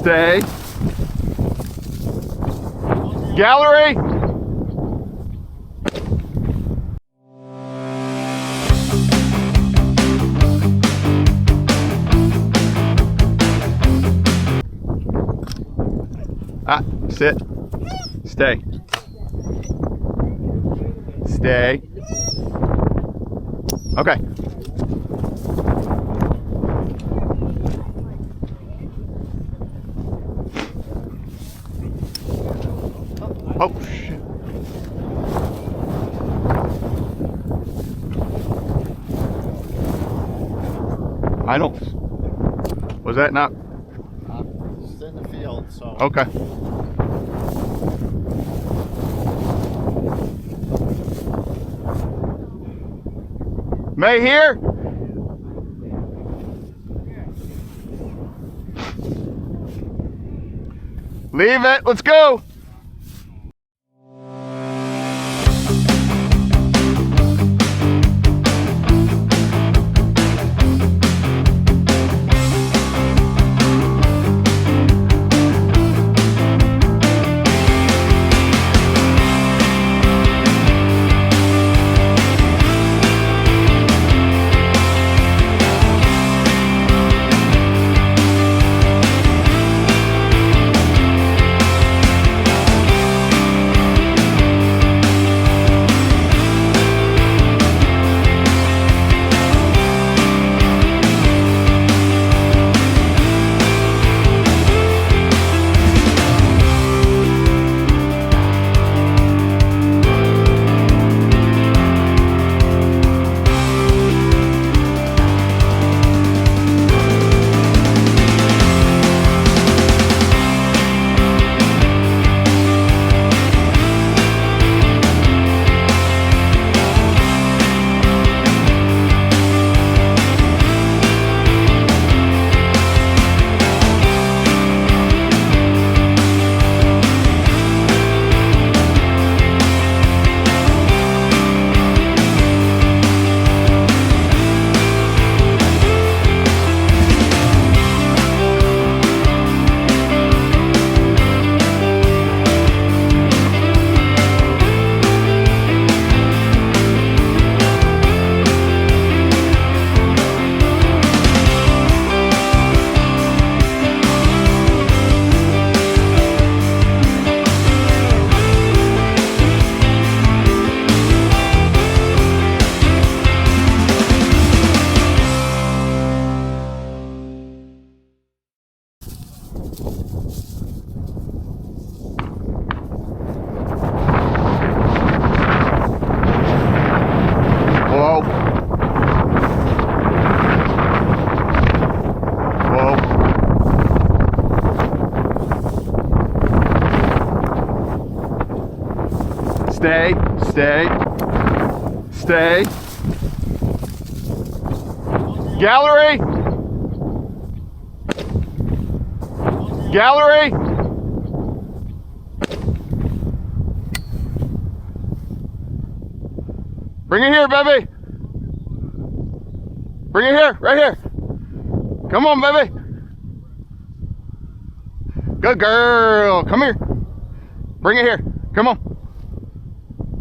Stay. Gallery. Ah, sit. Stay. Stay. Okay. Oh, shit. I don't. Was that not? It's in the field, so. Okay. May here? Leave it. Let's go. Stay, stay, stay. Gallery. Gallery. Bring it here, baby. Bring it here, right here. Come on, baby. Good girl. Come here. Bring it here. Come on.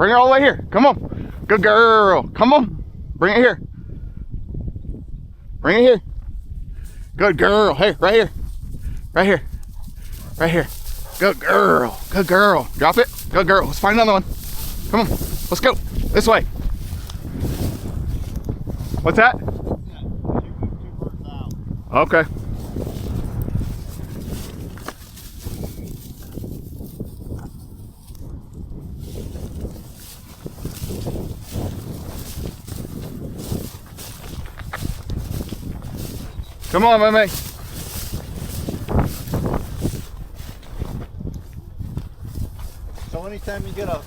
Bring it all the way here. Come on. Good girl. Come on. Bring it here. Bring it here. Good girl. Hey, right here. Right here. Right here. Good girl. Good girl. Drop it. Good girl. Let's find another one. Come on. Let's go. This way. What's that? Okay. Come on, Mimi. So anytime you get a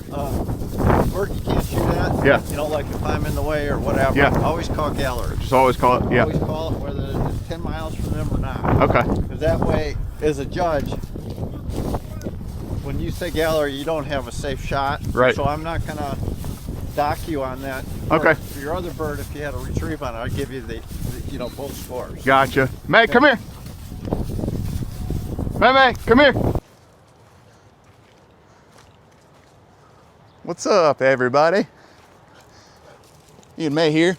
bird you can't shoot at, yeah. You know, like if I'm in the way or whatever, yeah. Always call gallery. Just always call it, yeah. Always call it whether it's 10 miles from them or not. Okay. Because that way, as a judge, when you say gallery, you don't have a safe shot. Right. So I'm not going to dock you on that. Okay. For your other bird, if you had a retrieve on it, I'd give you the you know, both scores. Gotcha. May, come here. May, come here. What's up, everybody? Ian May here.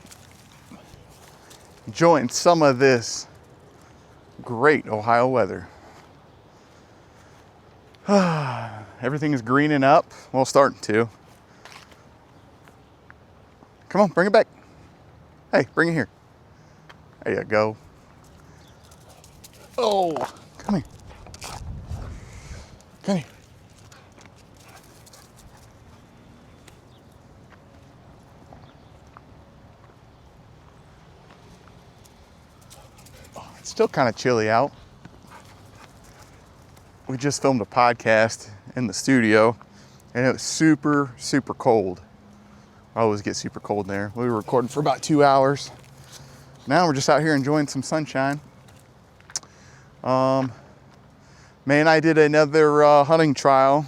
Enjoying some of this great Ohio weather. Everything is greening up. Well, starting to. Come on, bring it back. Hey, bring it here. There you go. Oh, come here. Come here. Oh, it's still kind of chilly out. We just filmed a podcast in the studio and it was super, super cold. I always get super cold in there. We were recording for about 2 hours. Now we're just out here enjoying some sunshine. May and I did another hunting trial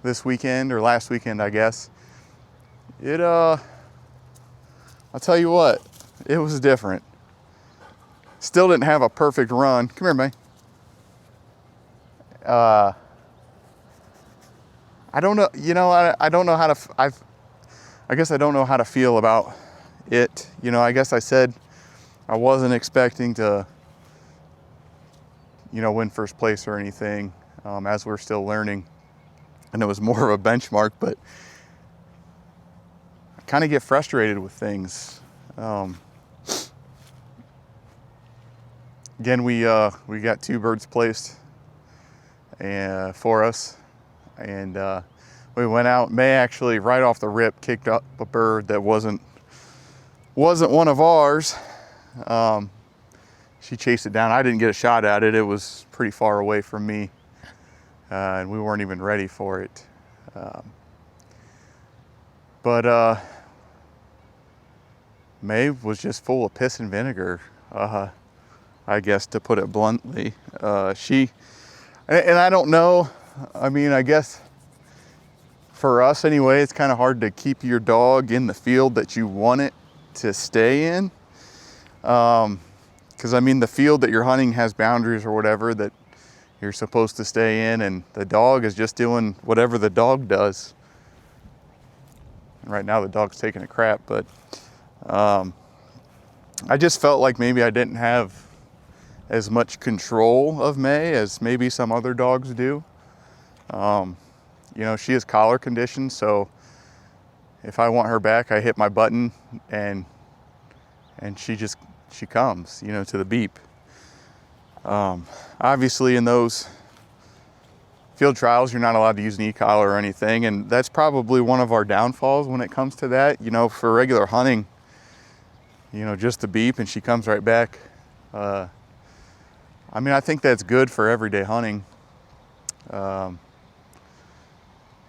this weekend, or last weekend, I guess. I'll tell you what, it was different. Still didn't have a perfect run. Come here, May. I don't know, I don't know how to, I guess I don't know how to feel about it. I guess I said I wasn't expecting to, win first place or anything, as we're still learning. And it was more of a benchmark, but I kind of get frustrated with things. Again, we got 2 birds placed for us, and we went out. May actually right off the rip kicked up a bird that wasn't one of ours. She chased it down. I didn't get a shot at it. It was pretty far away from me, and we weren't even ready for it. But May was just full of piss and vinegar, I guess, to put it bluntly. And I don't know, I guess for us anyway, it's kind of hard to keep your dog in the field that you want it to stay in. Because the field that you're hunting has boundaries or whatever that you're supposed to stay in, and the dog is just doing whatever the dog does. And right now the dog's taking a crap, but I just felt like maybe I didn't have as much control of May as maybe some other dogs do. She is collar conditioned, so if I want her back, I hit my button and she comes, to the beep. Obviously in those field trials, you're not allowed to use an e-collar or anything, and that's probably one of our downfalls when it comes to that. For regular hunting, just the beep and she comes right back. I think that's good for everyday hunting.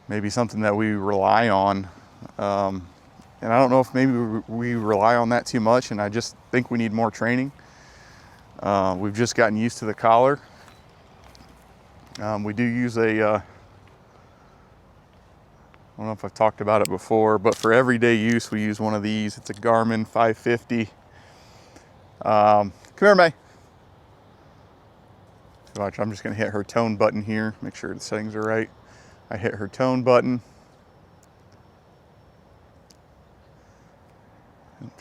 Maybe something that we rely on. And I don't know if maybe we rely on that too much, and I just think we need more training. We've just gotten used to the collar. We do use I don't know if I've talked about it before, but for everyday use, we use one of these. It's a Garmin 550. Come here, May. Watch, I'm just gonna hit her tone button here, make sure the settings are right. I hit her tone button.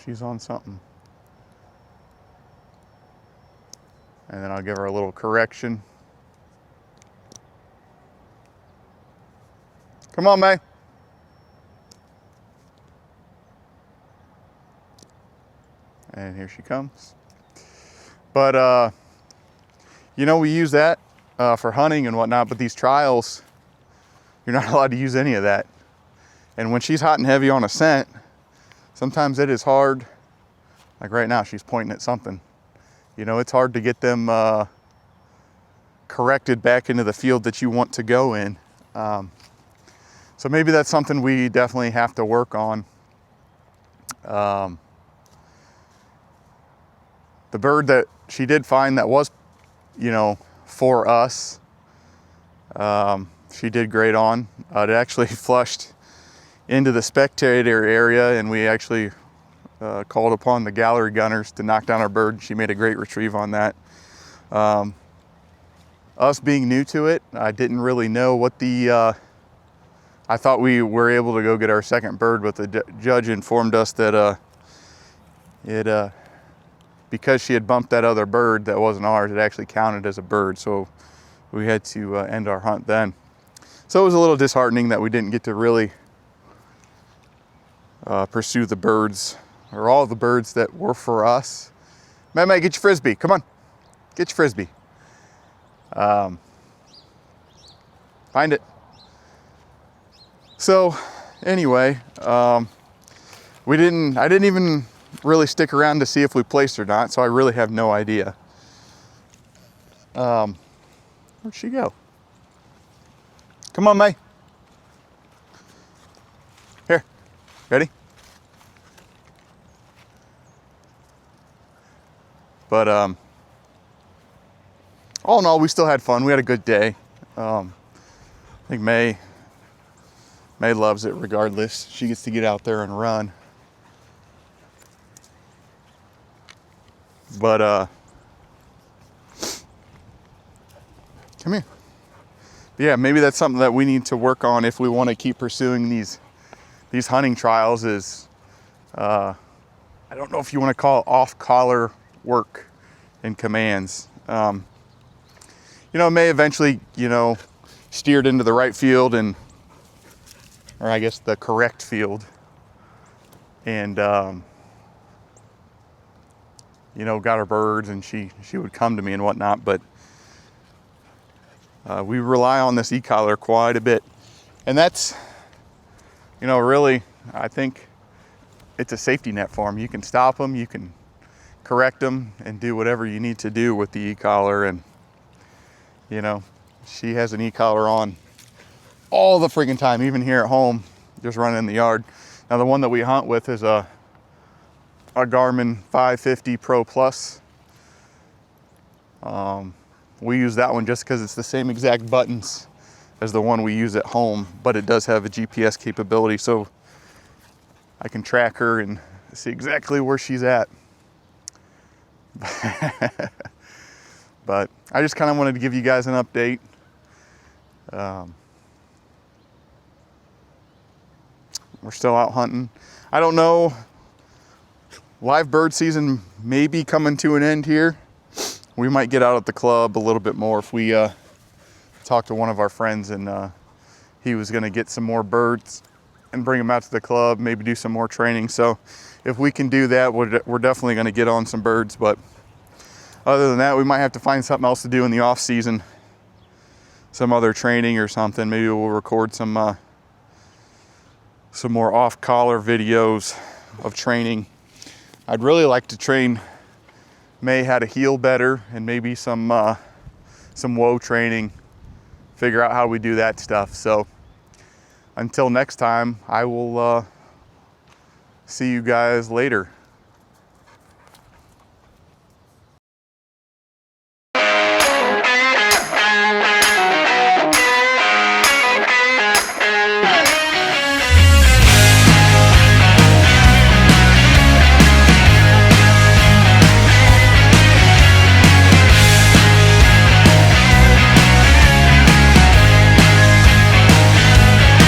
She's on something. And then I'll give her a little correction. Come on, May. And here she comes. But, we use that for hunting and whatnot, but these trials, you're not allowed to use any of that. And when she's hot and heavy on a scent, sometimes it is hard. Like right now, she's pointing at something. It's hard to get them corrected back into the field that you want to go in. So maybe that's something we definitely have to work on. The bird that she did find that was, for us, she did great on. It actually flushed into the spectator area, and we actually called upon the gallery gunners to knock down our bird. She made a great retrieve on that. us being new to it, I didn't really know what the, I thought we were able to go get our second bird, but the judge informed us that because she had bumped that other bird that wasn't ours, it actually counted as a bird. So we had to end our hunt then. So it was a little disheartening that we didn't get to really pursue the birds, or all the birds that were for us. May, get your Frisbee, come on, get your Frisbee. Find it. So anyway, I didn't even really stick around to see if we placed or not, so I really have no idea. Where'd she go? Come on, May. Here, ready? But all in all, we still had fun. We had a good day. I think May loves it regardless. She gets to get out there and run. But come here. But yeah, maybe that's something that we need to work on if we want to keep pursuing these hunting trials. Is I don't know if you want to call it off-collar work and commands. You know, May eventually, you know, steered into the right field, or I guess the correct field, and you know, got her birds, and she would come to me and whatnot. But we rely on this e-collar quite a bit, and that's, you know, really, I think it's a safety net for them. You can stop them, you can correct them, and do whatever you need to do with the e-collar. And you know, she has an e-collar on all the freaking time, even here at home, just running in the yard. Now the one that we hunt with is a Garmin 550 Pro Plus. We use that one just because it's the same exact buttons as the one we use at home, but it does have a GPS capability, so I can track her and see exactly where she's at. But I just kind of wanted to give you guys an update. We're still out hunting. I don't know, live bird season may be coming to an end here. We might get out at the club a little bit more if we talk to one of our friends, and he was gonna get some more birds and bring them out to the club, maybe do some more training. So if we can do that, we're definitely gonna get on some birds. But other than that, we might have to find something else to do in the off season, some other training or something. Maybe we'll record some more off-collar videos of training. I'd really like to train May how to heel better, and maybe some whoa training, figure out how we do that stuff. So until next time, I will see you guys later.